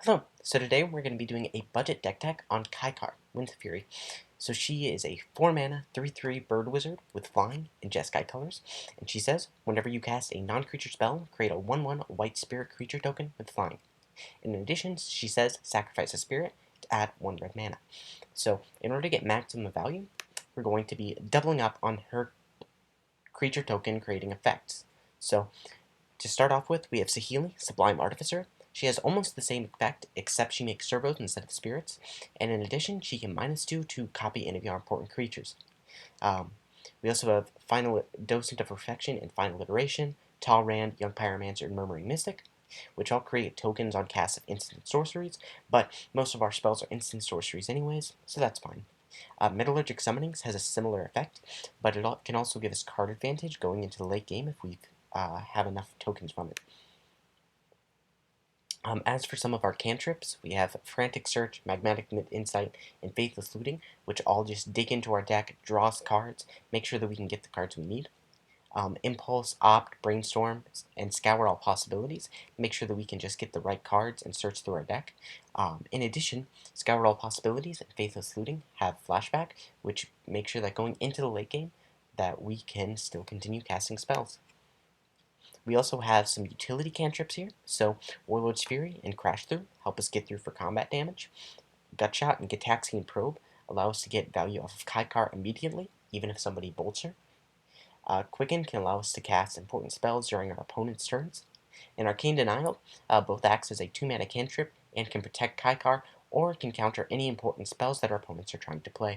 Hello, so today we're going to be doing a budget deck tech on Kykar, Winds of Fury. So she is a 4-mana, 3/3 bird wizard with flying and Jeskai colors, and she says, whenever you cast a non-creature spell, create a 1/1 white spirit creature token with flying. In addition, she says, sacrifice a spirit to add 1 red mana. So in order to get maximum value, we're going to be doubling up on her creature token creating effects. So to start off with, we have Saheeli, Sublime Artificer. She has almost the same effect, except she makes servos instead of spirits, and in addition, she can -2 to copy any of your important creatures. Um, we also have Final Docent of Perfection and Final Iteration, Talrand, Young Pyromancer, and Murmuring Mystic, which all create tokens on casts of instant sorceries, but most of our spells are instant sorceries anyways, so that's fine. Metallurgic Summonings has a similar effect, but it can also give us card advantage going into the late game if we have enough tokens from it. As for some of our cantrips, we have Frantic Search, Magmatic Insight, and Faithless Looting, which all just dig into our deck, draw us cards, make sure that we can get the cards we need. Impulse, Opt, Brainstorm, and Scour All Possibilities, make sure that we can just get the right cards and search through our deck. In addition, Scour All Possibilities and Faithless Looting have Flashback, which make sure that going into the late game, that we can still continue casting spells. We also have some utility cantrips here, so Warlord's Fury and Crash Through help us get through for combat damage. Gutshot and Gitaxian Probe allow us to get value off of Kykar immediately, even if somebody bolts her. Quicken can allow us to cast important spells during our opponent's turns. And Arcane Denial both acts as a 2-mana cantrip and can protect Kykar, or can counter any important spells that our opponents are trying to play.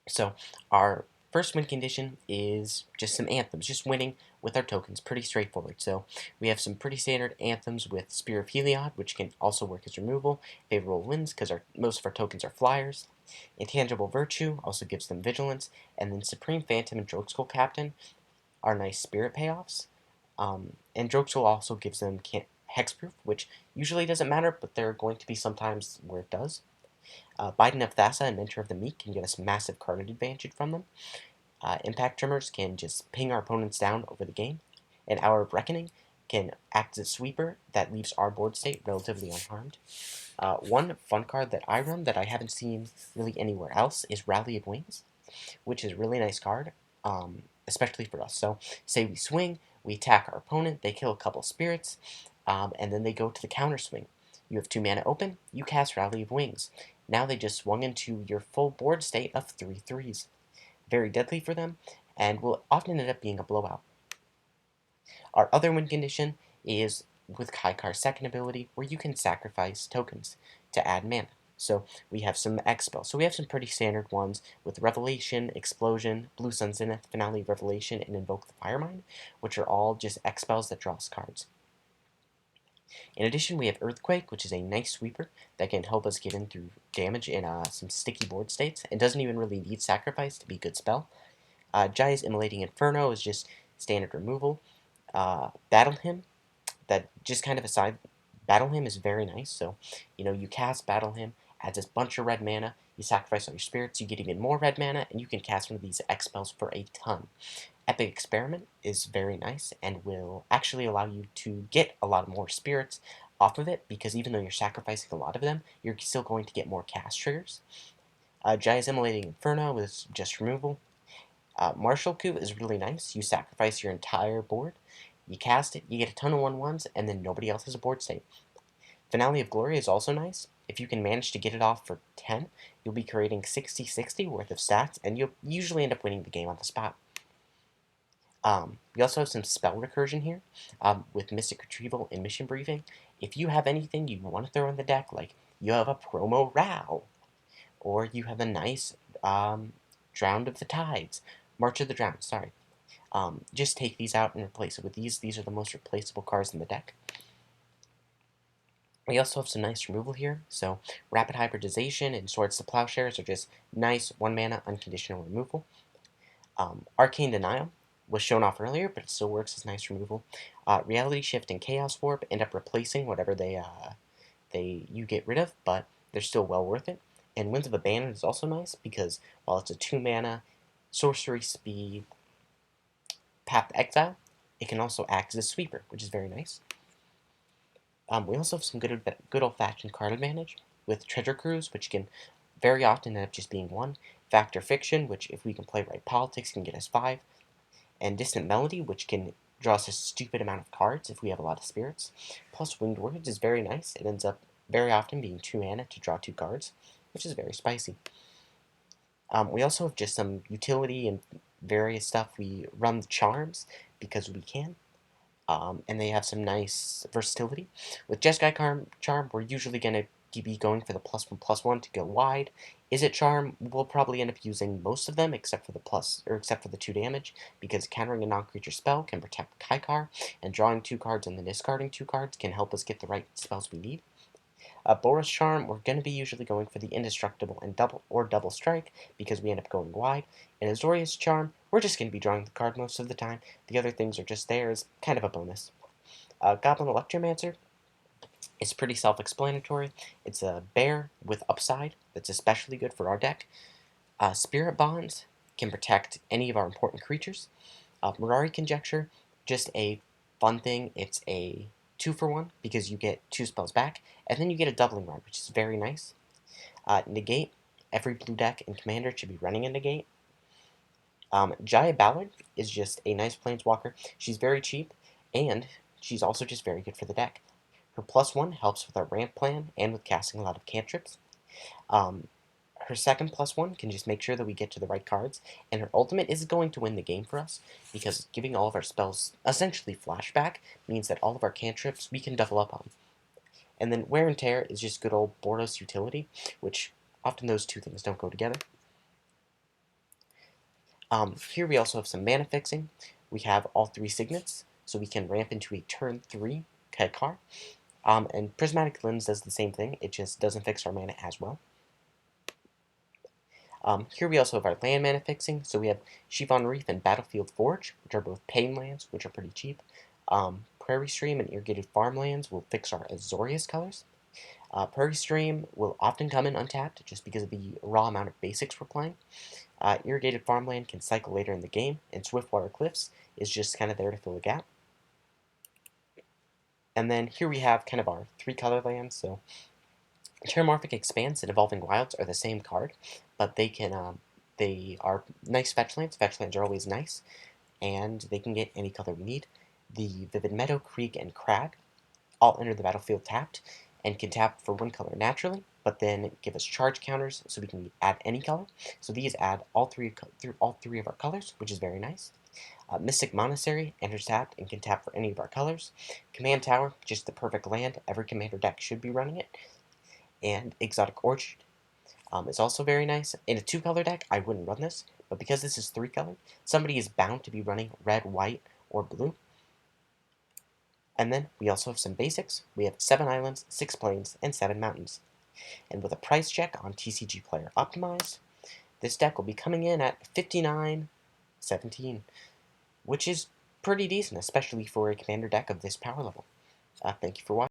So our first win condition is just some anthems, just winning with our tokens, pretty straightforward. So we have some pretty standard anthems with Spear of Heliod, which can also work as removal, Favorable Winds, because most of our tokens are flyers. Intangible Virtue also gives them vigilance, and then Supreme Phantom and Drogskol Captain are nice spirit payoffs. And Drogskol also gives them hexproof, which usually doesn't matter, but there are going to be some times where it does. Biden of Thassa and Mentor of the Meek can give us massive card advantage from them. Impact Tremors can just ping our opponents down over the game. And Hour of Reckoning can act as a sweeper that leaves our board state relatively unharmed. One fun card that I run that I haven't seen really anywhere else is Rally of Wings, which is a really nice card, especially for us. So, say we swing, we attack our opponent, they kill a couple spirits, and then they go to the counter swing. You have 2 mana open, you cast Rally of Wings. Now they just swung into your full board state of 3 3s. Very deadly for them, and will often end up being a blowout. Our other win condition is with Kykar's second ability, where you can sacrifice tokens to add mana. So we have some X spells. So we have some pretty standard ones with Revelation, Explosion, Blue Sun Zenith, Finale Revelation, and Invoke the Firemind, which are all just X spells that draw us cards. In addition, we have Earthquake, which is a nice sweeper that can help us get in through damage in some sticky board states. It doesn't even really need sacrifice to be a good spell. Jai's Immolating Inferno is just standard removal. Battle Hymn, that just kind of aside, Battle Hymn is very nice. So, you cast Battle Hymn, adds this bunch of red mana, you sacrifice all your spirits, you get even more red mana, and you can cast one of these X spells for a ton. Epic Experiment is very nice and will actually allow you to get a lot more spirits off of it, because even though you're sacrificing a lot of them, you're still going to get more cast triggers. Jai's Immolating Inferno is just removal. Martial Coup is really nice. You sacrifice your entire board, you cast it, you get a ton of 1/1s, and then nobody else has a board state. Finale of Glory is also nice. If you can manage to get it off for 10, you'll be creating 60/60 worth of stats, and you'll usually end up winning the game on the spot. We also have some spell recursion here with Mystic Retrieval and Mission Briefing. If you have anything you want to throw in the deck, like you have a promo Row, or you have a nice Drowned of the Tides, March of the Drowned, sorry. Just take these out and replace it with these. These are the most replaceable cards in the deck. We also have some nice removal here. So Rapid Hybridization and Swords to Plowshares are just nice 1-mana unconditional removal. Arcane Denial was shown off earlier, but it still works as nice removal. Reality Shift and Chaos Warp end up replacing whatever you get rid of, but they're still well worth it. And Winds of Abandon is also nice because while it's a 2-mana sorcery speed Path to Exile, it can also act as a sweeper, which is very nice. We also have some good old-fashioned card advantage with Treasure Cruise, which can very often end up just being 1. Factor Fiction, which if we can play right politics can get us 5. And Distant Melody, which can draw us a stupid amount of cards if we have a lot of spirits. Plus Winged Words is very nice. It ends up very often being 2 mana to draw 2 cards, which is very spicy. We also have just some utility and various stuff. We run the Charms because we can. And they have some nice versatility. With Jeskai Charm, we're usually going to be going for the +1/+1 to go wide. Is it Charm? We'll probably end up using most of them except for the 2 damage, because countering a non-creature spell can protect Kykar, and drawing 2 cards and then discarding 2 cards can help us get the right spells we need. Boros Charm, we're going to be usually going for the Indestructible and double strike because we end up going wide. And Azorius Charm, we're just going to be drawing the card most of the time. The other things are just there as kind of a bonus. Goblin Electromancer is pretty self-explanatory. It's a bear with upside that's especially good for our deck. Spirit Bonds can protect any of our important creatures. Mirari Conjecture, just a fun thing. It's a 2-for-1 because you get 2 spells back, and then you get a doubling run, which is very nice. Negate, every blue deck in Commander should be running a Negate. Jaya Ballard is just a nice planeswalker. She's very cheap, and she's also just very good for the deck. Her +1 helps with our ramp plan and with casting a lot of cantrips. Her second +1 can just make sure that we get to the right cards, and her ultimate is going to win the game for us, because giving all of our spells essentially flashback means that all of our cantrips we can double up on. And then Wear and Tear is just good old Boros utility, which often those two things don't go together. Here we also have some mana fixing. We have all 3 signets, so we can ramp into a turn 3 Kykar. And Prismatic Lens does the same thing, it just doesn't fix our mana as well. Here we also have our land mana fixing, so we have Chiffon Reef and Battlefield Forge, which are both pain lands, which are pretty cheap. Prairie Stream and Irrigated Farmlands will fix our Azorius colors. Prairie Stream will often come in untapped, just because of the raw amount of basics we're playing. Irrigated Farmland can cycle later in the game, and Swiftwater Cliffs is just kind of there to fill the gap. And then here we have kind of our 3 color lands, so Terramorphic Expanse and Evolving Wilds are the same card, but they are nice fetch lands. Fetch lands are always nice, and they can get any color we need. The Vivid Meadow, Creek, and Crag all enter the battlefield tapped, and can tap for 1 color naturally, but then give us charge counters so we can add any color. So these add all three of our colors, which is very nice. Mystic Monastery enters tapped and can tap for any of our colors. Command Tower, just the perfect land. Every commander deck should be running it. And Exotic Orchard is also very nice. In a 2-color deck, I wouldn't run this, but because this is 3-colored, somebody is bound to be running red, white, or blue. And then we also have some basics. We have 7 islands, 6 plains, and 7 mountains. And with a price check on TCG Player Optimized, this deck will be coming in at $59.17, which is pretty decent, especially for a commander deck of this power level. Thank you for watching.